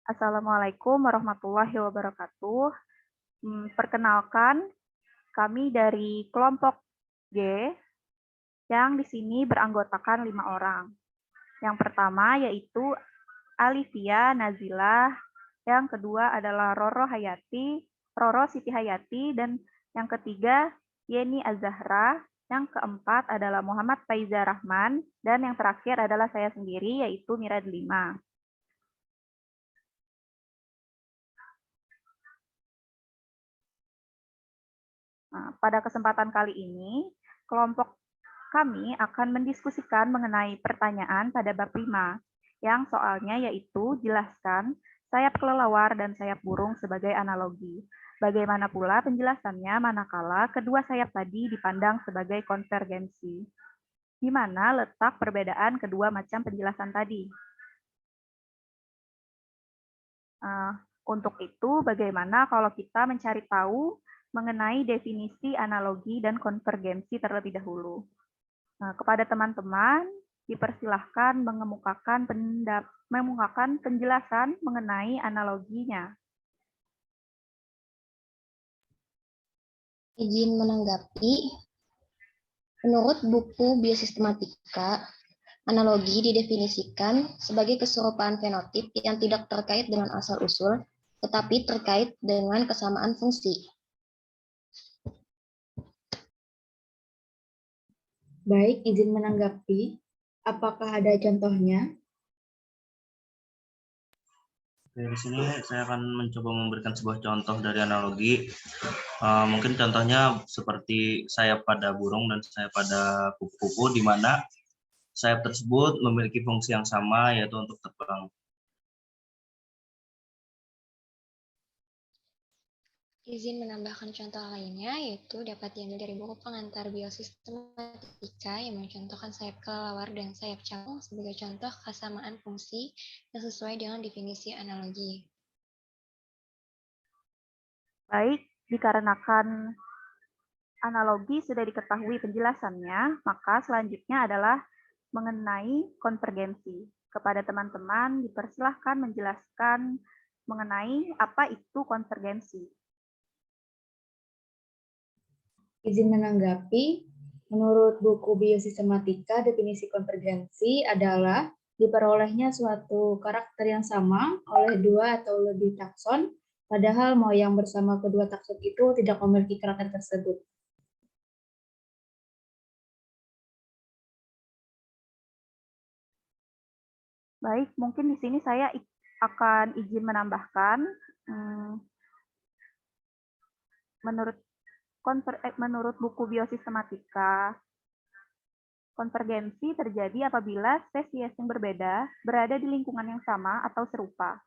Assalamualaikum warahmatullahi wabarakatuh. Perkenalkan, kami dari kelompok G yang di sini beranggotakan 5 orang. Yang pertama yaitu Alivia Nazilah, yang kedua adalah Roro Siti Hayati, dan yang ketiga Yeni Azahra, yang keempat adalah Muhammad Faiza Rahman, dan yang terakhir adalah saya sendiri yaitu Mira Delima. Nah, pada kesempatan kali ini, kelompok kami akan mendiskusikan mengenai pertanyaan pada bab 5, yang soalnya yaitu jelaskan sayap kelelawar dan sayap burung sebagai analogi. Bagaimana pula penjelasannya manakala kedua sayap tadi dipandang sebagai konvergensi? Di mana letak perbedaan kedua macam penjelasan tadi? Untuk itu, bagaimana kalau kita mencari tahu mengenai definisi analogi dan konvergensi terlebih dahulu? Nah, kepada teman-teman, dipersilahkan mengemukakan penjelasan mengenai analoginya. Izin menanggapi, menurut buku Biosistematika, analogi didefinisikan sebagai keserupaan fenotip yang tidak terkait dengan asal-usul, tetapi terkait dengan kesamaan fungsi. Baik, izin menanggapi. Apakah ada contohnya? Di sini saya akan mencoba memberikan sebuah contoh dari analogi. Mungkin contohnya seperti sayap pada burung dan sayap pada kupu-kupu, di mana sayap tersebut memiliki fungsi yang sama, yaitu untuk terbang. Izin menambahkan contoh lainnya, yaitu dapat diambil dari buku pengantar biosistematika yang mencontohkan sayap kelelawar dan sayap capung sebagai contoh kesamaan fungsi yang sesuai dengan definisi analogi. Baik, dikarenakan analogi sudah diketahui penjelasannya, maka selanjutnya adalah mengenai konvergensi. Kepada teman-teman, dipersilahkan menjelaskan mengenai apa itu konvergensi. Izin menanggapi, menurut buku Biosistematika, definisi konvergensi adalah diperolehnya suatu karakter yang sama oleh dua atau lebih takson, padahal moyang bersama kedua takson itu tidak memiliki karakter tersebut. Baik, mungkin di sini saya akan izin menambahkan, menurut buku Biosistematika, konvergensi terjadi apabila spesies yang berbeda berada di lingkungan yang sama atau serupa,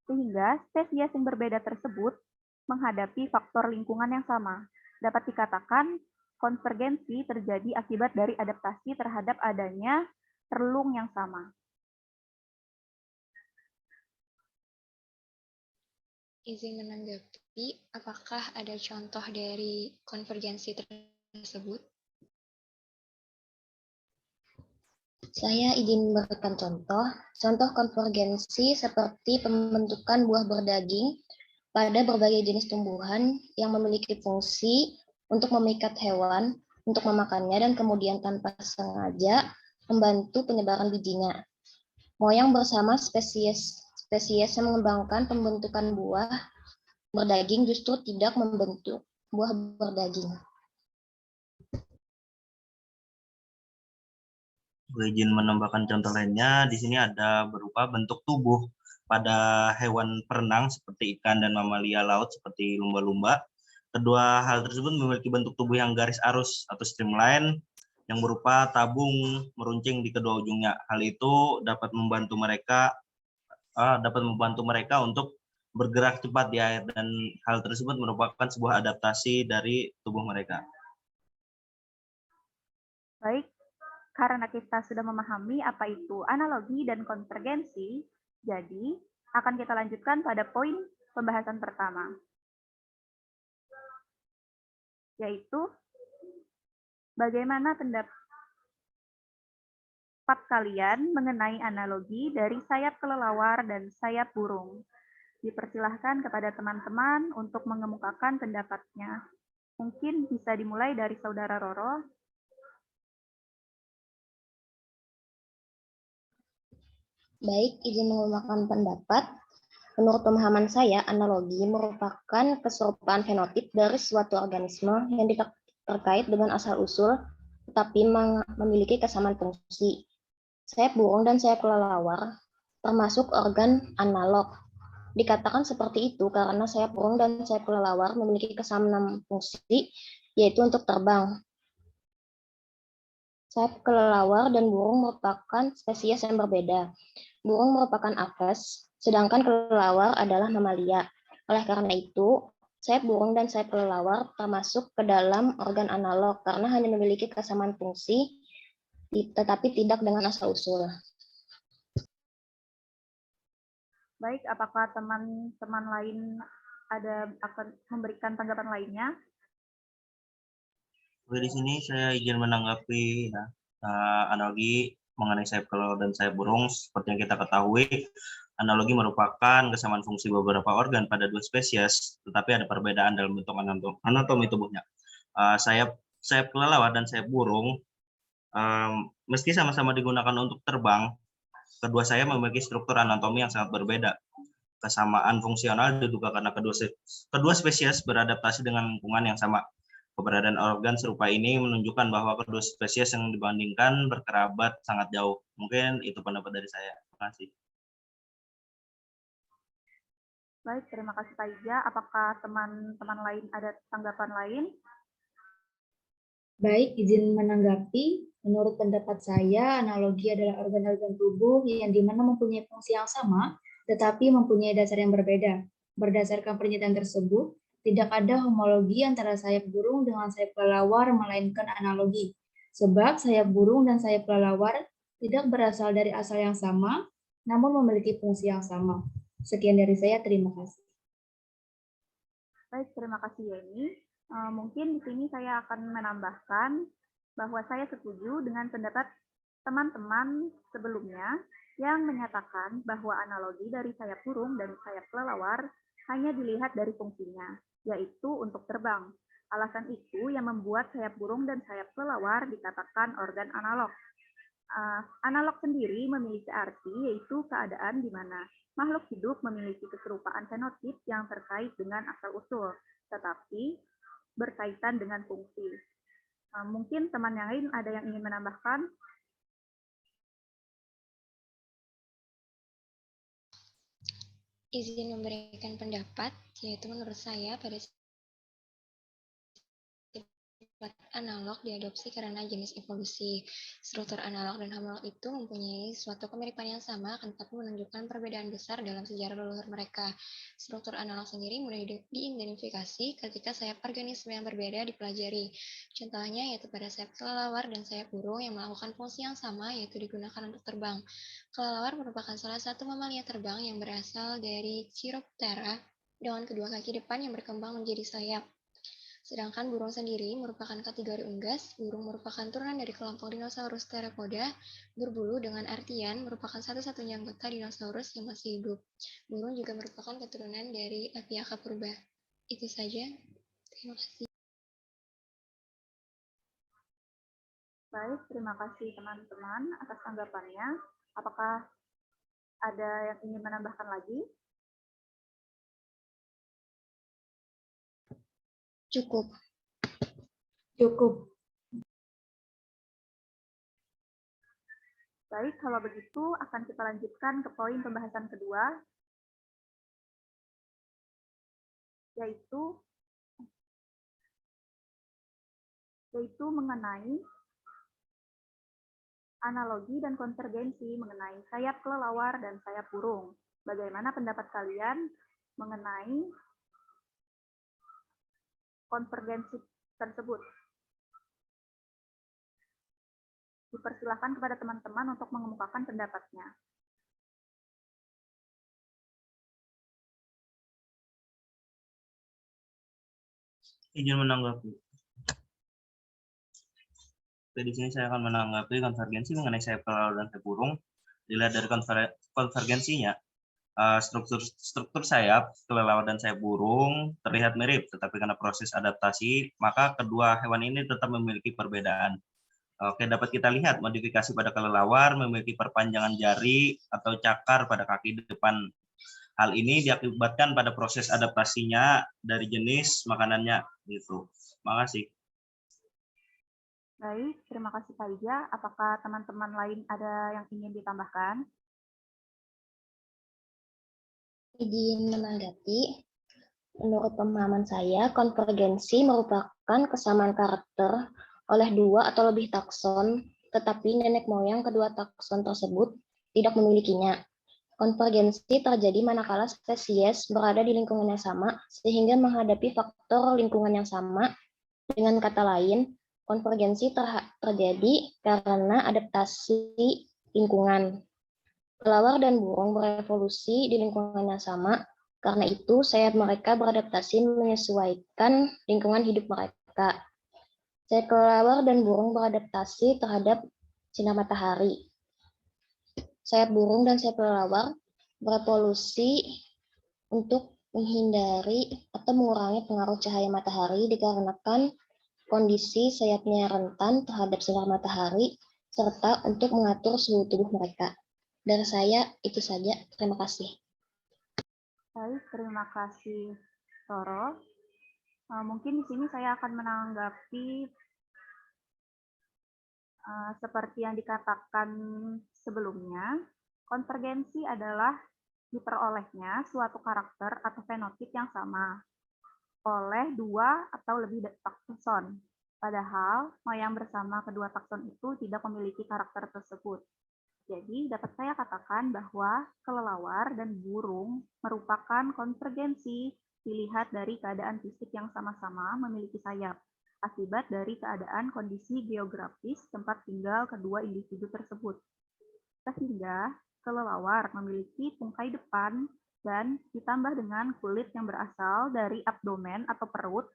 sehingga spesies yang berbeda tersebut menghadapi faktor lingkungan yang sama. Dapat dikatakan konvergensi terjadi akibat dari adaptasi terhadap adanya relung yang sama. Izin menanggapi, apakah ada contoh dari konvergensi tersebut? Saya izin memberikan contoh konvergensi seperti pembentukan buah berdaging pada berbagai jenis tumbuhan yang memiliki fungsi untuk memikat hewan, untuk memakannya, dan kemudian tanpa sengaja membantu penyebaran bijinya. Moyang bersama spesies yang mengembangkan pembentukan buah berdaging justru tidak membentuk buah berdaging. Izin menambahkan contoh lainnya, di sini ada berupa bentuk tubuh pada hewan perenang seperti ikan dan mamalia laut seperti lumba-lumba. Kedua hal tersebut memiliki bentuk tubuh yang garis arus atau streamline yang berupa tabung meruncing di kedua ujungnya. Hal itu dapat membantu mereka untuk bergerak cepat di air, dan hal tersebut merupakan sebuah adaptasi dari tubuh mereka. Baik, karena kita sudah memahami apa itu analogi dan konvergensi, jadi akan kita lanjutkan pada poin pembahasan pertama, yaitu bagaimana pendapat kalian mengenai analogi dari sayap kelelawar dan sayap burung. Dipersilahkan kepada teman-teman untuk mengemukakan pendapatnya. Mungkin bisa dimulai dari Saudara Roro. Baik, izin mengemukakan pendapat. Menurut pemahaman saya, analogi merupakan keserupaan fenotip dari suatu organisme yang terkait dengan asal-usul, tetapi memiliki kesamaan fungsi. Sayap burung dan sayap kelelawar termasuk organ analog. Dikatakan seperti itu karena sayap burung dan sayap kelelawar memiliki kesamaan fungsi, yaitu untuk terbang. Sayap kelelawar dan burung merupakan spesies yang berbeda. Burung merupakan aves, sedangkan kelelawar adalah mamalia. Oleh karena itu, sayap burung dan sayap kelelawar termasuk ke dalam organ analog karena hanya memiliki kesamaan fungsi, tetapi tidak dengan asal-usul. Baik, apakah teman-teman lain akan memberikan tanggapan lainnya? Oke, di sini saya izin menanggapi ya, analogi mengenai sayap kelelawar dan sayap burung. Seperti yang kita ketahui, analogi merupakan kesamaan fungsi beberapa organ pada dua spesies, tetapi ada perbedaan dalam bentuk anatomi tubuhnya. Sayap kelelawar dan sayap burung, meski sama-sama digunakan untuk terbang, kedua sayap memiliki struktur anatomi yang sangat berbeda. Kesamaan fungsional diduga karena kedua spesies beradaptasi dengan lingkungan yang sama. Keberadaan organ serupa ini menunjukkan bahwa kedua spesies yang dibandingkan berkerabat sangat jauh. Mungkin itu pendapat dari saya. Terima kasih. Baik, terima kasih Pak Ija. Apakah teman-teman lain ada tanggapan lain? Baik, izin menanggapi. Menurut pendapat saya, analogi adalah organ-organ tubuh yang dimana mempunyai fungsi yang sama, tetapi mempunyai dasar yang berbeda. Berdasarkan pernyataan tersebut, tidak ada homologi antara sayap burung dengan sayap kelelawar, melainkan analogi. Sebab sayap burung dan sayap kelelawar tidak berasal dari asal yang sama, namun memiliki fungsi yang sama. Sekian dari saya, terima kasih. Baik, terima kasih Yeni. Mungkin di sini saya akan menambahkan bahwa saya setuju dengan pendapat teman-teman sebelumnya yang menyatakan bahwa analogi dari sayap burung dan sayap kelelawar hanya dilihat dari fungsinya, yaitu untuk terbang. Alasan itu yang membuat sayap burung dan sayap kelelawar dikatakan organ analog. Analog sendiri memiliki arti yaitu keadaan di mana makhluk hidup memiliki keserupaan fenotip yang terkait dengan asal-usul, tetapi berkaitan dengan fungsi. Mungkin teman yang lain ada yang ingin menambahkan? Izin memberikan pendapat, yaitu menurut saya pada sifat analog diadopsi karena jenis evolusi. Struktur analog dan homolog itu mempunyai suatu kemiripan yang sama, akan tetapi menunjukkan perbedaan besar dalam sejarah leluhur mereka. Struktur analog sendiri mudah diidentifikasi ketika sayap organisme yang berbeda dipelajari. Contohnya yaitu pada sayap kelelawar dan sayap burung yang melakukan fungsi yang sama, yaitu digunakan untuk terbang. Kelelawar merupakan salah satu mamalia terbang yang berasal dari Chiroptera dengan kedua kaki depan yang berkembang menjadi sayap. Sedangkan burung sendiri merupakan kategori unggas. Burung merupakan turunan dari kelompok dinosaurus theropoda berbulu dengan artian merupakan satu-satunya anggota dinosaurus yang masih hidup. Burung juga merupakan keturunan dari Apiaca purba. Itu saja. Terima kasih. Baik, terima kasih teman-teman atas tanggapannya. Apakah ada yang ingin menambahkan lagi? Cukup. Cukup. Baik, kalau begitu akan kita lanjutkan ke poin pembahasan kedua, yaitu mengenai analogi dan konvergensi mengenai sayap kelelawar dan sayap burung. Bagaimana pendapat kalian mengenai konvergensi tersebut? Dipersilakan kepada teman-teman untuk mengemukakan pendapatnya. Izin menanggapi. Di sini saya akan menanggapi konvergensi mengenai sayap kelelawar dan sayap burung. Dilihat dari konvergensinya, Struktur sayap kelelawar dan sayap burung terlihat mirip, tetapi karena proses adaptasi, maka kedua hewan ini tetap memiliki perbedaan. Oke, dapat kita lihat modifikasi pada kelelawar memiliki perpanjangan jari atau cakar pada kaki depan. Hal ini diakibatkan pada proses adaptasinya dari jenis makanannya, gitu. Makasih. Baik, terima kasih Kak Ija. Apakah teman-teman lain ada yang ingin ditambahkan? Izin menanggapi, menurut pemahaman saya, konvergensi merupakan kesamaan karakter oleh dua atau lebih takson, tetapi nenek moyang kedua takson tersebut tidak memilikinya. Konvergensi terjadi manakala spesies berada di lingkungan yang sama, sehingga menghadapi faktor lingkungan yang sama. Dengan kata lain, konvergensi terjadi karena adaptasi lingkungan. Kelelawar dan burung berevolusi di lingkungan yang sama, karena itu sayap mereka beradaptasi menyesuaikan lingkungan hidup mereka. Sayap kelelawar dan burung beradaptasi terhadap sinar matahari. Sayap burung dan sayap kelelawar berevolusi untuk menghindari atau mengurangi pengaruh cahaya matahari dikarenakan kondisi sayapnya rentan terhadap sinar matahari serta untuk mengatur suhu tubuh mereka. Dari saya itu saja. Terima kasih. Baik, terima kasih Toro. Mungkin di sini saya akan menanggapi seperti yang dikatakan sebelumnya, konvergensi adalah diperolehnya suatu karakter atau fenotip yang sama oleh dua atau lebih takson. Padahal moyang bersama kedua takson itu tidak memiliki karakter tersebut. Jadi dapat saya katakan bahwa kelelawar dan burung merupakan konvergensi dilihat dari keadaan fisik yang sama-sama memiliki sayap, akibat dari keadaan kondisi geografis tempat tinggal kedua individu tersebut. Sehingga kelelawar memiliki tungkai depan dan ditambah dengan kulit yang berasal dari abdomen atau perut,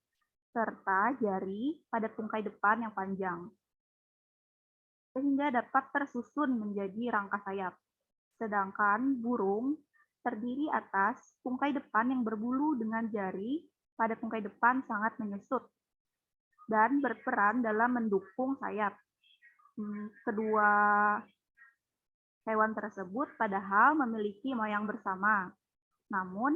serta jari pada tungkai depan yang panjang, sehingga dapat tersusun menjadi rangka sayap. Sedangkan burung terdiri atas tungkai depan yang berbulu dengan jari pada tungkai depan sangat menyusut dan berperan dalam mendukung sayap. Kedua hewan tersebut padahal memiliki moyang bersama. Namun,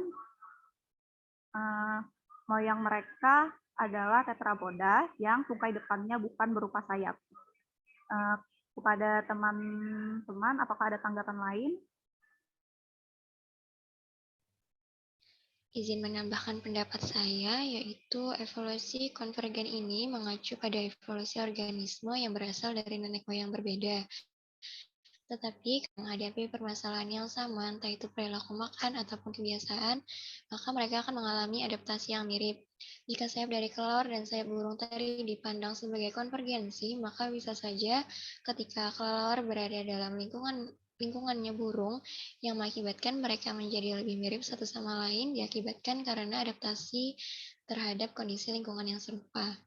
moyang mereka adalah tetrapoda yang tungkai depannya bukan berupa sayap. Kepada teman-teman, apakah ada tanggapan lain? Izin menambahkan pendapat saya, yaitu evolusi konvergen ini mengacu pada evolusi organisme yang berasal dari nenek moyang berbeda. Tetapi menghadapi permasalahan yang sama, entah itu perilaku makan ataupun kebiasaan, maka mereka akan mengalami adaptasi yang mirip. Jika sayap dari kelelawar dan sayap burung tadi dipandang sebagai konvergensi, maka bisa saja ketika kelelawar berada dalam lingkungannya burung yang mengakibatkan mereka menjadi lebih mirip satu sama lain diakibatkan karena adaptasi terhadap kondisi lingkungan yang serupa.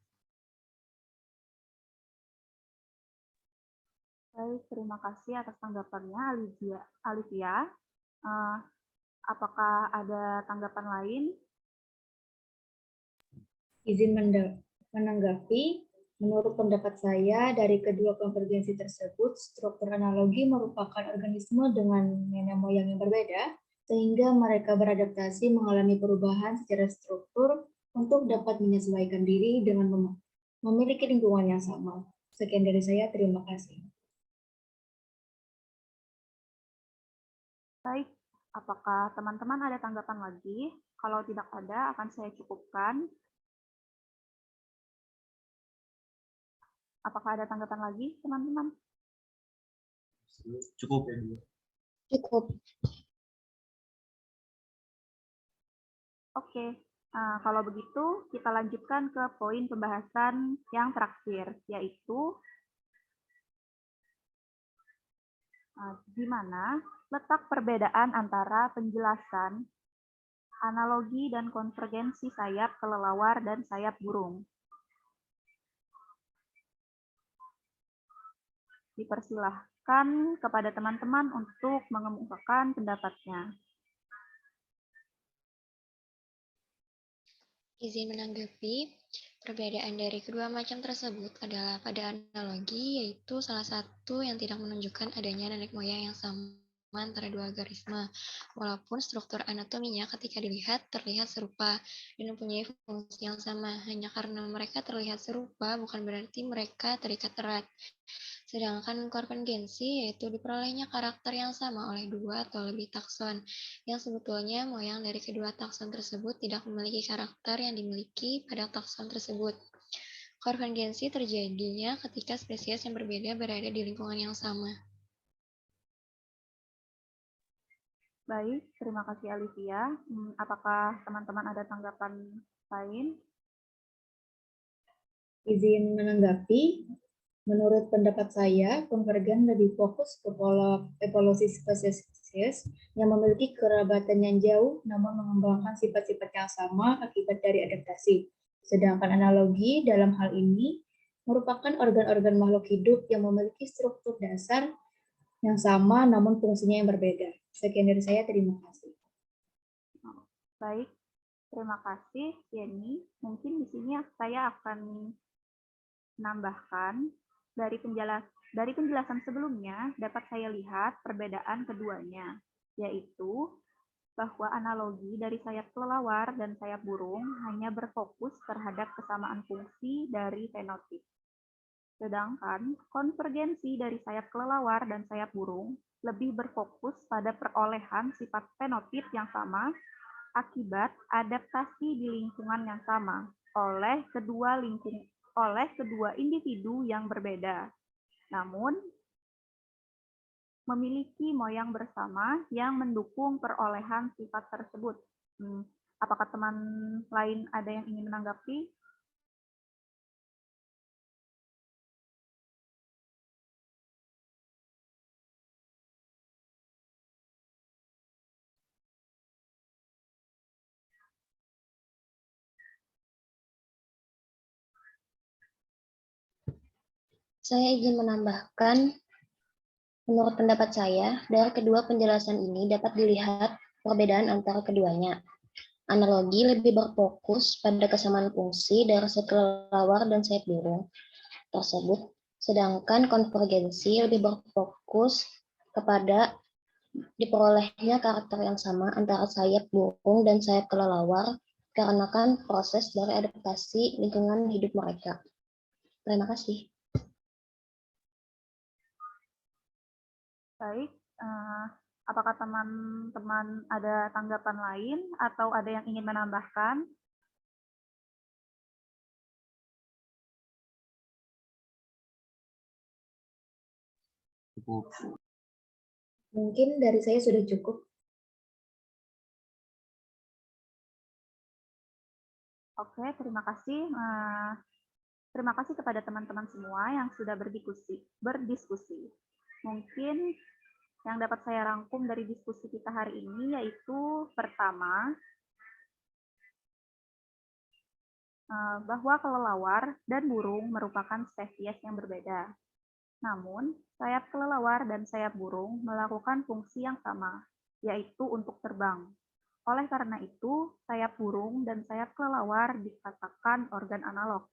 Baik, terima kasih atas tanggapannya, Alivia. Apakah ada tanggapan lain? Izin menanggapi, menurut pendapat saya, dari kedua konvergensi tersebut, struktur analogi merupakan organisme dengan nenek moyang yang berbeda, sehingga mereka beradaptasi mengalami perubahan secara struktur untuk dapat menyesuaikan diri dengan memiliki lingkungan yang sama. Sekian dari saya, terima kasih. Baik, apakah teman-teman ada tanggapan lagi? Kalau tidak ada, akan saya cukupkan. Apakah ada tanggapan lagi, teman-teman? Cukup. Cukup. Oke, kalau begitu kita lanjutkan ke poin pembahasan yang terakhir, yaitu di mana letak perbedaan antara penjelasan, analogi, dan konvergensi sayap kelelawar dan sayap burung. Dipersilahkan kepada teman-teman untuk mengemukakan pendapatnya. Izin menanggapi, perbedaan dari kedua macam tersebut adalah pada analogi, yaitu salah satu yang tidak menunjukkan adanya nenek moyang yang sama antara dua organisme, walaupun struktur anatominya ketika dilihat terlihat serupa dan mempunyai fungsi yang sama. Hanya karena mereka terlihat serupa, bukan berarti mereka terikat erat. Sedangkan konvergensi yaitu diperolehnya karakter yang sama oleh dua atau lebih takson, yang sebetulnya moyang dari kedua takson tersebut tidak memiliki karakter yang dimiliki pada takson tersebut. Konvergensi terjadinya ketika spesies yang berbeda berada di lingkungan yang sama. Baik, terima kasih Alicia. Apakah teman-teman ada tanggapan lain? Izin menanggapi, menurut pendapat saya, konvergen lebih fokus ke pola evolusi spesies yang memiliki kerabatan yang jauh namun mengembangkan sifat-sifat yang sama akibat dari adaptasi. Sedangkan analogi dalam hal ini merupakan organ-organ makhluk hidup yang memiliki struktur dasar yang sama namun fungsinya yang berbeda. Sekian dari saya, terima kasih. Baik, terima kasih Yeni. Mungkin di sini saya akan menambahkan dari penjelasan sebelumnya dapat saya lihat perbedaan keduanya, yaitu bahwa analogi dari sayap kelelawar dan sayap burung hanya berfokus terhadap kesamaan fungsi dari fenotip. Sedangkan konvergensi dari sayap kelelawar dan sayap burung lebih berfokus pada perolehan sifat fenotip yang sama akibat adaptasi di lingkungan yang sama oleh kedua individu yang berbeda, namun memiliki moyang bersama yang mendukung perolehan sifat tersebut. Apakah teman lain ada yang ingin menanggapi? Saya izin menambahkan, menurut pendapat saya, dari kedua penjelasan ini dapat dilihat perbedaan antara keduanya. Analogi lebih berfokus pada kesamaan fungsi dari sayap kelelawar dan sayap burung tersebut, sedangkan konvergensi lebih berfokus kepada diperolehnya karakter yang sama antara sayap burung dan sayap kelelawar karena kan proses dari adaptasi lingkungan hidup mereka. Terima kasih. Baik, apakah teman-teman ada tanggapan lain atau ada yang ingin menambahkan? Cukup. Mungkin dari saya sudah cukup. Oke, terima kasih. Terima kasih kepada teman-teman semua yang sudah berdiskusi. Mungkin yang dapat saya rangkum dari diskusi kita hari ini yaitu pertama, bahwa kelelawar dan burung merupakan spesies yang berbeda. Namun, sayap kelelawar dan sayap burung melakukan fungsi yang sama, yaitu untuk terbang. Oleh karena itu, sayap burung dan sayap kelelawar dikatakan organ analog.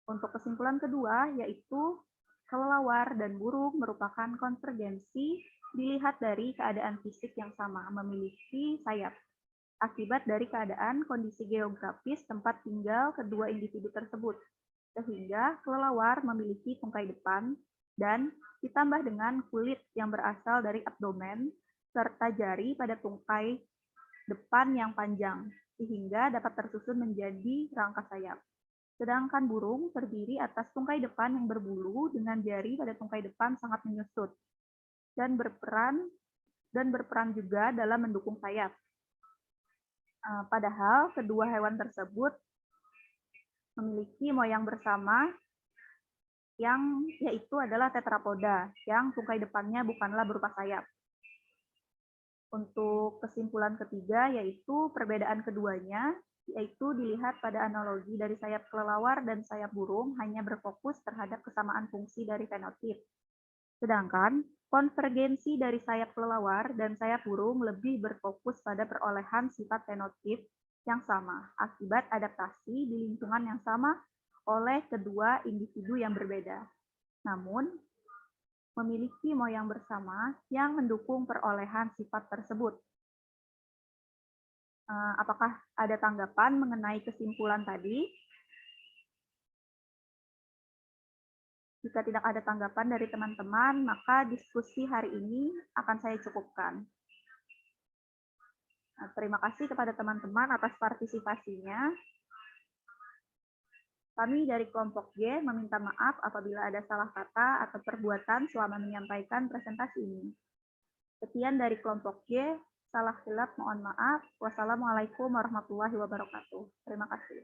Untuk kesimpulan kedua, yaitu kelelawar dan burung merupakan konvergensi dilihat dari keadaan fisik yang sama, memiliki sayap, akibat dari keadaan kondisi geografis tempat tinggal kedua individu tersebut, sehingga kelelawar memiliki tungkai depan dan ditambah dengan kulit yang berasal dari abdomen serta jari pada tungkai depan yang panjang, sehingga dapat tersusun menjadi rangka sayap. Sedangkan burung terdiri atas tungkai depan yang berbulu dengan jari pada tungkai depan sangat menyusut dan berperan juga dalam mendukung sayap. Padahal kedua hewan tersebut memiliki moyang bersama yang yaitu adalah tetrapoda yang tungkai depannya bukanlah berupa sayap. Untuk kesimpulan ketiga yaitu perbedaan keduanya yaitu dilihat pada analogi dari sayap kelelawar dan sayap burung hanya berfokus terhadap kesamaan fungsi dari fenotip. Sedangkan konvergensi dari sayap kelelawar dan sayap burung lebih berfokus pada perolehan sifat fenotip yang sama akibat adaptasi di lingkungan yang sama oleh kedua individu yang berbeda. Namun, memiliki moyang bersama yang mendukung perolehan sifat tersebut. Apakah ada tanggapan mengenai kesimpulan tadi? Jika tidak ada tanggapan dari teman-teman, maka diskusi hari ini akan saya cukupkan. Terima kasih kepada teman-teman atas partisipasinya. Kami dari kelompok G meminta maaf apabila ada salah kata atau perbuatan selama menyampaikan presentasi ini. Sekian dari kelompok G, salah hilaf mohon maaf. Wassalamualaikum warahmatullahi wabarakatuh. Terima kasih.